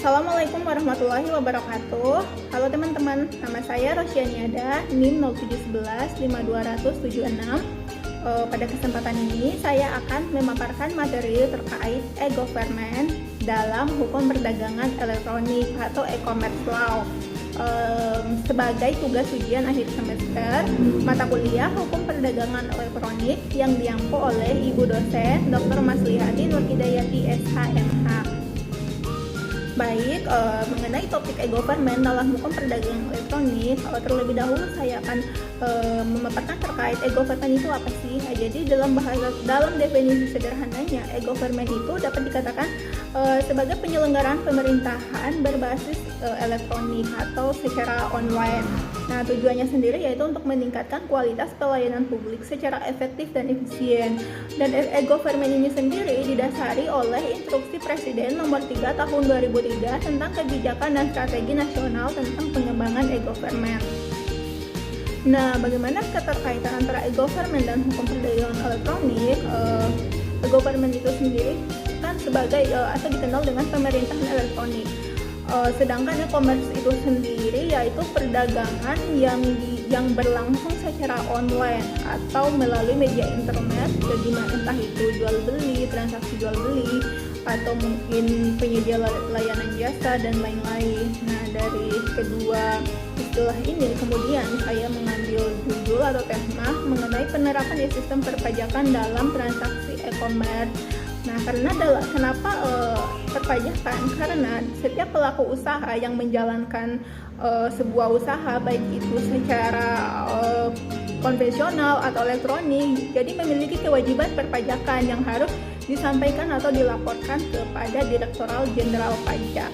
Assalamualaikum warahmatullahi wabarakatuh. Halo teman-teman, nama saya Rosyaniada, NIM 071152076. Pada kesempatan ini saya akan memaparkan materi terkait e-government dalam hukum perdagangan elektronik atau e-commerce law. Sebagai tugas ujian akhir semester mata kuliah hukum perdagangan elektronik yang diampu oleh Ibu dosen Dr. Maslihati Nurhidayati SHMH. Baik, mengenai topik e-government dalam hukum perdagangan elektronik, terlebih dahulu saya akan memaparkan terkait e-government itu apa sih. Jadi dalam definisi sederhananya, e-government itu dapat dikatakan sebagai penyelenggaraan pemerintahan berbasis elektronik atau secara online. Nah, tujuannya sendiri yaitu untuk meningkatkan kualitas pelayanan publik secara efektif dan efisien. Dan e-government ini sendiri didasari oleh Instruksi Presiden Nomor 3 Tahun 2003 tentang kebijakan dan strategi nasional tentang pengembangan e-government. Nah, bagaimana keterkaitan antara e-government dan hukum perdagangan elektronik? E-government itu sendiri kan sebagai atau dikenal dengan pemerintahan elektronik. Sedangkan e-commerce itu sendiri yaitu perdagangan yang berlangsung secara online atau melalui media internet, jadi entah itu jual beli, transaksi jual beli, atau mungkin penyedia layanan jasa dan lain-lain. Nah, dari kedua istilah ini kemudian saya mengambil judul atau tema mengenai penerapan sistem perpajakan dalam transaksi e-commerce. Nah, kenapa perpajakan? Karena setiap pelaku usaha yang menjalankan sebuah usaha, baik itu secara konvensional atau elektronik, jadi memiliki kewajiban perpajakan yang harus disampaikan atau dilaporkan kepada Direktorat Jenderal Pajak.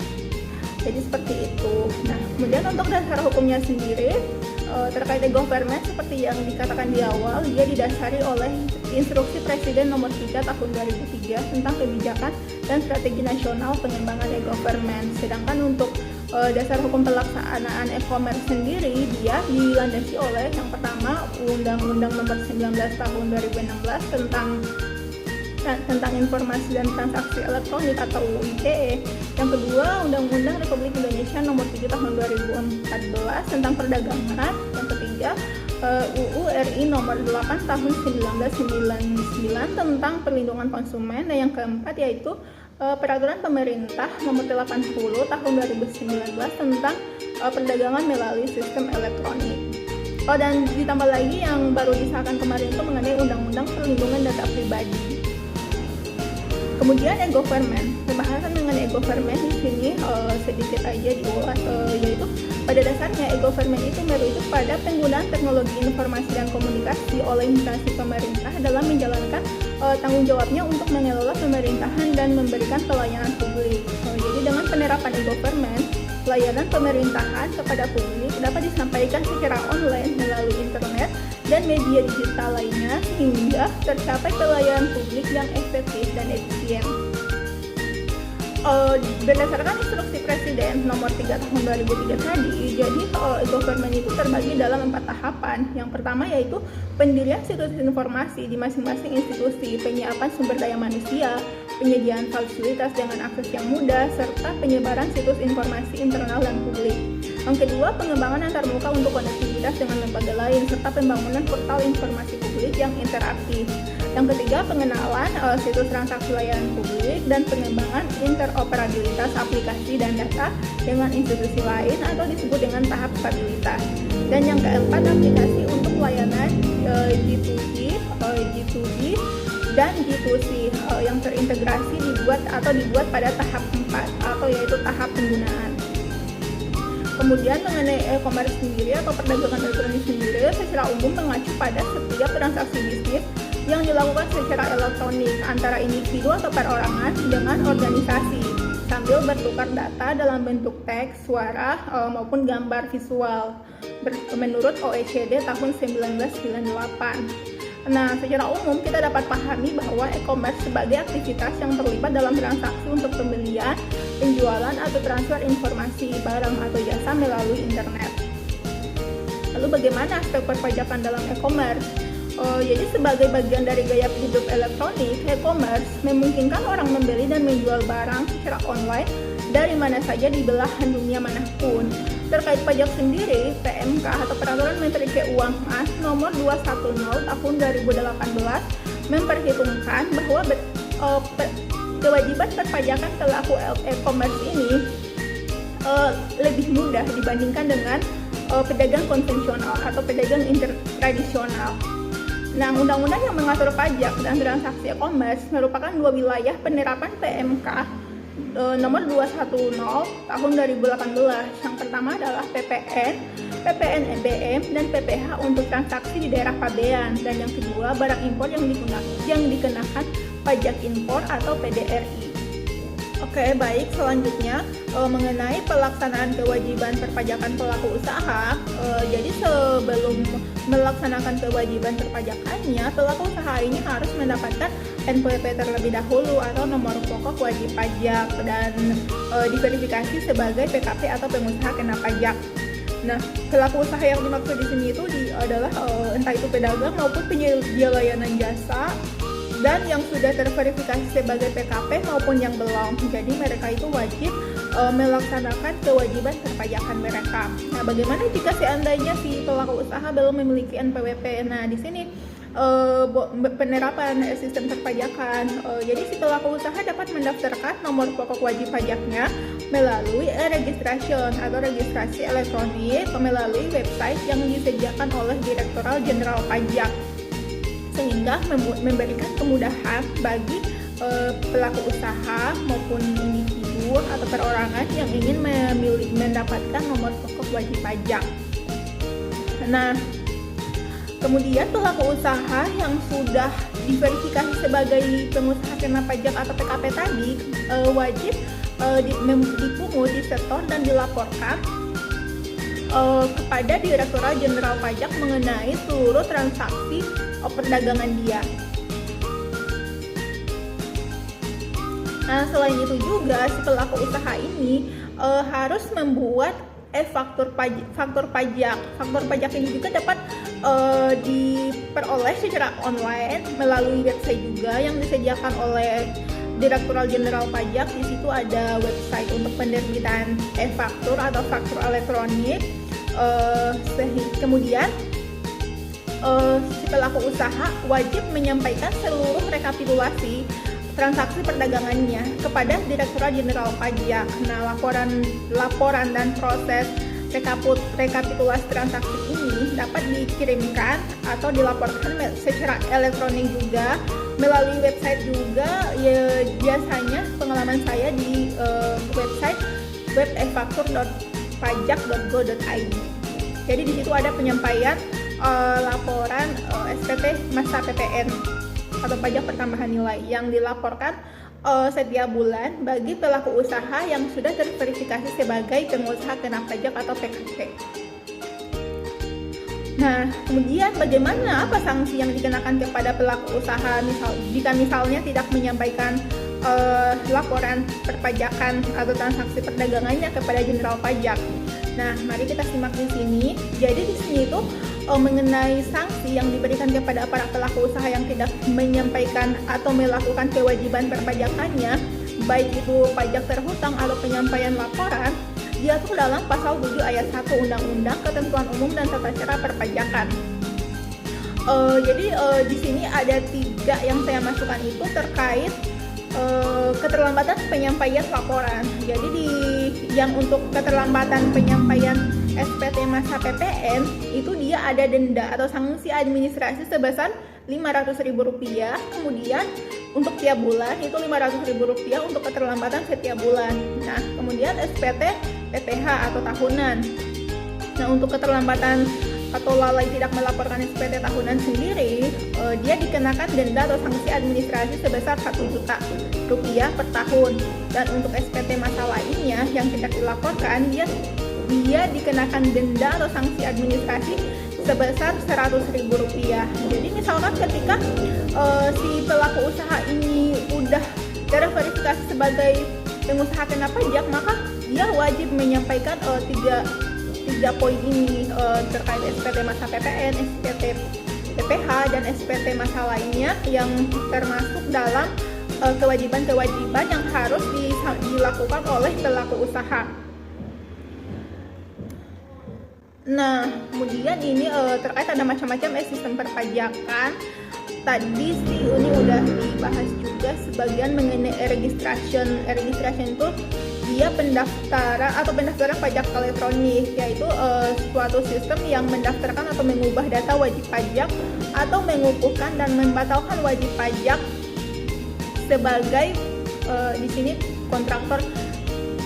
Jadi seperti itu. Nah, kemudian untuk dasar hukumnya sendiri terkait e-government seperti yang dikatakan di awal, dia didasari oleh Instruksi Presiden Nomor 3 Tahun 2003 tentang kebijakan dan strategi nasional pengembangan e-government. Sedangkan untuk dasar hukum pelaksanaan e-commerce sendiri, dia dilandasi oleh yang pertama Undang-Undang Nomor 19 Tahun 2016 tentang informasi dan transaksi elektronik atau ITE. Yang kedua, Undang-Undang Republik Indonesia Nomor 7 Tahun 2014 tentang perdagangan. Yang ketiga, UU RI Nomor 8 Tahun 1999 tentang perlindungan konsumen. Dan yang keempat yaitu Peraturan Pemerintah Nomor 80 Tahun 2019 tentang perdagangan melalui sistem elektronik. Dan ditambah lagi yang baru disahkan kemarin itu mengenai Undang-Undang Perlindungan Data Pribadi. Kemudian e-government, pembahasan mengenai e-government di sini sedikit aja diulas, yaitu pada dasarnya e-government itu merujuk pada penggunaan teknologi informasi dan komunikasi oleh instansi pemerintah dalam menjalankan tanggung jawabnya untuk mengelola pemerintahan dan memberikan pelayanan publik. Jadi dengan penerapan e-government, pelayanan pemerintahan kepada publik dapat disampaikan secara online melalui internet dan media digital lainnya sehingga tercapai pelayanan publik yang efektif dan efisien. Berdasarkan Instruksi Presiden Nomor 3 Tahun 2003 tadi, jadi e-government itu terbagi dalam 4 tahapan. Yang pertama yaitu pendirian situs informasi di masing-masing institusi, penyiapan sumber daya manusia, penyediaan fasilitas dengan akses yang mudah, serta penyebaran situs informasi internal dan publik. Yang kedua, pengembangan antarmuka untuk konektivitas dengan lembaga lain, serta pembangunan portal informasi publik yang interaktif. Yang ketiga, pengenalan situs transaksi layanan publik dan pengembangan interoperabilitas aplikasi dan data dengan institusi lain atau disebut dengan tahap stabilitas. Dan yang keempat, aplikasi untuk layanan G2G dan G2C yang terintegrasi dibuat pada tahap 4 atau yaitu tahap penggunaan. Kemudian mengenai e-commerce sendiri atau perdagangan elektronik sendiri secara umum mengacu pada setiap transaksi bisnis yang dilakukan secara elektronik antara individu atau perorangan dengan organisasi sambil bertukar data dalam bentuk teks, suara maupun gambar visual menurut OECD tahun 1998. Nah, secara umum kita dapat pahami bahwa e-commerce sebagai aktivitas yang terlibat dalam transaksi untuk pembelian, penjualan, atau transfer informasi barang atau jasa melalui internet. Lalu bagaimana aspek perpajakan dalam e-commerce? Jadi sebagai bagian dari gaya hidup elektronik, e-commerce memungkinkan orang membeli dan menjual barang secara online dari mana saja di belahan dunia manapun. Terkait pajak sendiri, PMK atau Peraturan Menteri Keuangan Nomor 210 Tahun 2018 memperhitungkan bahwa kewajiban perpajakan pelaku e-commerce ini lebih mudah dibandingkan dengan pedagang konvensional atau pedagang tradisional. Nah, undang-undang yang mengatur pajak dan transaksi e-commerce merupakan dua wilayah penerapan PMK nomor 210 tahun 2018. Yang pertama adalah PPN EBM, dan PPH untuk transaksi di daerah pabean. Dan yang kedua, barang impor yang dikenakan pajak impor atau PDRI. Oke, baik. Selanjutnya mengenai pelaksanaan kewajiban perpajakan pelaku usaha. Jadi sebelum melaksanakan kewajiban perpajakannya, pelaku usaha ini harus mendapatkan NPWP terlebih dahulu atau nomor pokok wajib pajak, dan diverifikasi sebagai PKP atau pengusaha kena pajak. Nah, pelaku usaha yang dimaksud di sini itu adalah entah itu pedagang maupun penyedia layanan jasa, dan yang sudah terverifikasi sebagai PKP maupun yang belum. Jadi mereka itu wajib melaksanakan kewajiban perpajakan mereka. Nah, bagaimana jika seandainya si pelaku usaha belum memiliki NPWP? Nah, di sini penerapan sistem perpajakan. Jadi si pelaku usaha dapat mendaftarkan nomor pokok wajib pajaknya melalui e-registration atau registrasi elektronik melalui website yang disediakan oleh Direktorat Jenderal Pajak, sehingga memberikan kemudahan bagi pelaku usaha maupun individu atau perorangan yang ingin mendapatkan nomor pokok wajib pajak. Nah, kemudian pelaku usaha yang sudah diverifikasi sebagai pengusaha kena pajak atau PKP tadi wajib dipungut, disetor, dan dilaporkan kepada Direktorat Jenderal Pajak mengenai seluruh transaksi perdagangan dia. Nah, selain itu juga si pelaku usaha ini harus membuat faktur pajak. Faktur pajak ini juga dapat diperoleh secara online melalui website juga yang disediakan oleh Direktorat Jenderal Pajak. Di situ ada website untuk penerbitan faktur atau faktur elektronik. Kemudian si pelaku usaha wajib menyampaikan seluruh rekapitulasi transaksi perdagangannya kepada Direktorat Jenderal Pajak. Nah, laporan dan proses rekapitulasi transaksi ini dapat dikirimkan atau dilaporkan secara elektronik juga melalui website juga. Ya, biasanya pengalaman saya di website web.efaktur.pajak.go.id. Jadi di situ ada penyampaian laporan SPT masa PPN atau pajak pertambahan nilai yang dilaporkan setiap bulan bagi pelaku usaha yang sudah terverifikasi sebagai pengusaha kena pajak atau PKP. Nah, kemudian bagaimana apa sanksi yang dikenakan kepada pelaku usaha jika misalnya tidak menyampaikan laporan perpajakan atau transaksi perdagangannya kepada Jenderal Pajak? Nah, mari kita simak di sini. Jadi di sini itu mengenai sanksi yang diberikan kepada para pelaku usaha yang tidak menyampaikan atau melakukan kewajiban perpajakannya, baik itu pajak terhutang atau penyampaian laporan, diatur dalam pasal 7 ayat 1 Undang-Undang Ketentuan Umum dan Tata Cara Perpajakan. Jadi di sini ada 3 yang saya masukkan itu terkait keterlambatan penyampaian laporan. Jadi yang untuk keterlambatan penyampaian SPT masa PPN itu dia ada denda atau sanksi administrasi sebesar Rp500.000. Kemudian untuk tiap bulan itu Rp500.000 untuk keterlambatan setiap bulan. Nah, kemudian SPT PPH atau tahunan. Nah, untuk keterlambatan atau lalai tidak melaporkan SPT tahunan sendiri, dia dikenakan denda atau sanksi administrasi sebesar Rp1 juta per tahun. Dan untuk SPT masa lainnya yang tidak dilaporkan, dia dikenakan denda atau sanksi administrasi sebesar Rp100.000. Jadi misalkan ketika si pelaku usaha ini udah terverifikasi sebagai pengusaha kena pajak, maka dia wajib menyampaikan tiga poin ini terkait SPT masa PPN, SPT PPh dan SPT masa lainnya yang termasuk dalam kewajiban-kewajiban yang harus dilakukan oleh pelaku usaha. Nah, kemudian ini terkait ada macam-macam sistem perpajakan. Tadi sih ini udah dibahas juga sebagian mengenai registration. Registration itu dia pendaftaran pajak elektronik, yaitu suatu sistem yang mendaftarkan atau mengubah data wajib pajak atau mengukuhkan dan membatalkan wajib pajak sebagai di sini kontraktor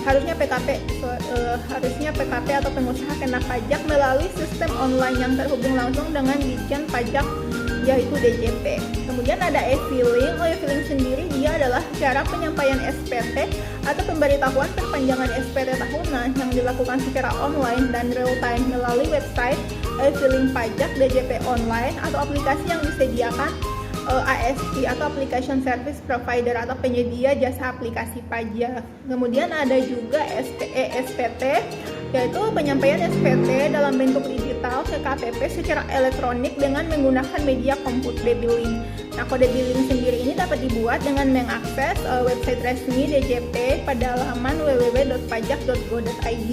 harusnya PKP atau pengusaha kena pajak melalui sistem online yang terhubung langsung dengan Ditjen Pajak yaitu DJP. Kemudian ada e-filing. E-filing sendiri dia adalah cara penyampaian SPT atau pemberitahuan perpanjangan SPT tahunan yang dilakukan secara online dan real time melalui website e-filing pajak DJP online atau aplikasi yang disediakan ASP atau Application Service Provider atau penyedia jasa aplikasi pajak. Kemudian ada juga SPT, yaitu penyampaian SPT dalam bentuk digital ke KPP secara elektronik dengan menggunakan media kode billing. Nah, kode billing sendiri ini dapat dibuat dengan mengakses website resmi DJP pada laman www.pajak.go.id.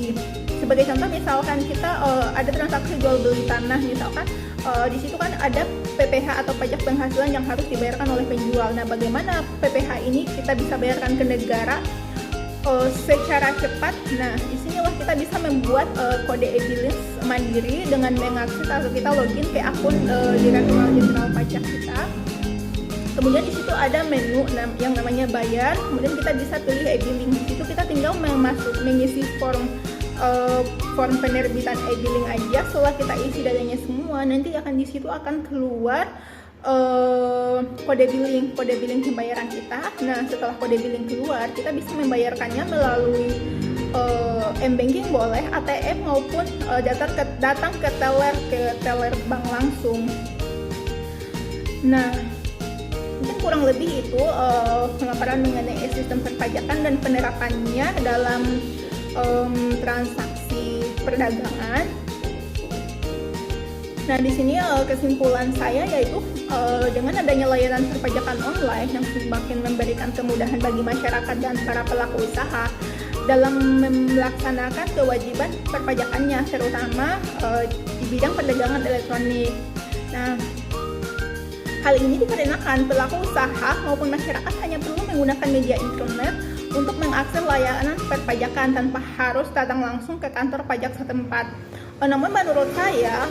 Sebagai contoh, misalkan kita ada transaksi jual beli tanah, misalkan di situ kan ada PPh atau pajak penghasilan yang harus dibayarkan oleh penjual. Nah, bagaimana PPh ini kita bisa bayarkan ke negara secara cepat? Nah, disinilah kita bisa membuat kode e-billing mandiri dengan mengakses atau kita login ke akun Direktorat Jenderal Pajak kita. Kemudian di situ ada menu yang namanya bayar. Kemudian kita bisa pilih e-billing. Di situ kita tinggal mengisi form penerbitan e-billing aja. Setelah kita isi datanya semua, nanti di situ akan keluar kode billing pembayaran kita. Nah, setelah kode billing keluar, kita bisa membayarkannya melalui m-banking boleh, ATM maupun datang ke teller bank langsung. Nah, mungkin kurang lebih itu pemaparan mengenai sistem perpajakan dan penerapannya dalam transaksi perdagangan. Nah, di sini kesimpulan saya yaitu dengan adanya layanan perpajakan online yang semakin memberikan kemudahan bagi masyarakat dan para pelaku usaha dalam melaksanakan kewajiban perpajakannya, terutama di bidang perdagangan elektronik. Nah, hal ini dikarenakan pelaku usaha maupun masyarakat hanya perlu menggunakan media internet untuk mengakses layanan perpajakan tanpa harus datang langsung ke kantor pajak setempat. Namun menurut saya,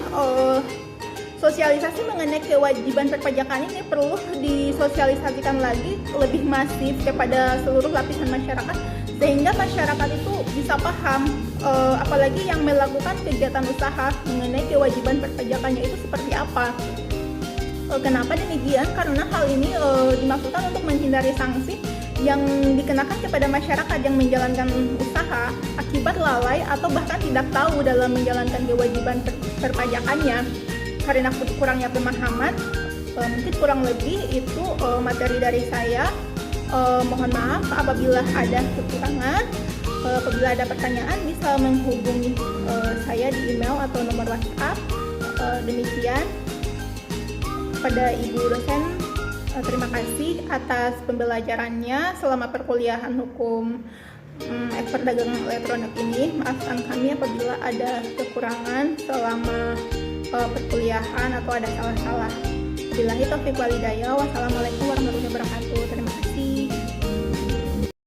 sosialisasi mengenai kewajiban perpajakan ini perlu disosialisasikan lagi lebih masif kepada seluruh lapisan masyarakat, sehingga masyarakat itu bisa paham, apalagi yang melakukan kegiatan usaha mengenai kewajiban perpajakannya itu seperti apa. Kenapa demikian? Karena hal ini dimaksudkan untuk menghindari sanksi yang dikenakan kepada masyarakat yang menjalankan usaha akibat lalai atau bahkan tidak tahu dalam menjalankan kewajiban perpajakannya karena kurangnya pemahaman. Mungkin kurang lebih itu materi dari saya. Mohon maaf apabila ada kekurangan. Apabila ada pertanyaan bisa menghubungi saya di email atau nomor WhatsApp. Demikian. Pada Ibu dosen, terima kasih atas pembelajarannya selama perkuliahan hukum perdagangan elektronik ini. Maafkan kami apabila ada kekurangan selama perkuliahan atau ada salah-salah. Billahi taufiq wal hidayah. Wassalamualaikum warahmatullahi wabarakatuh. Terima kasih.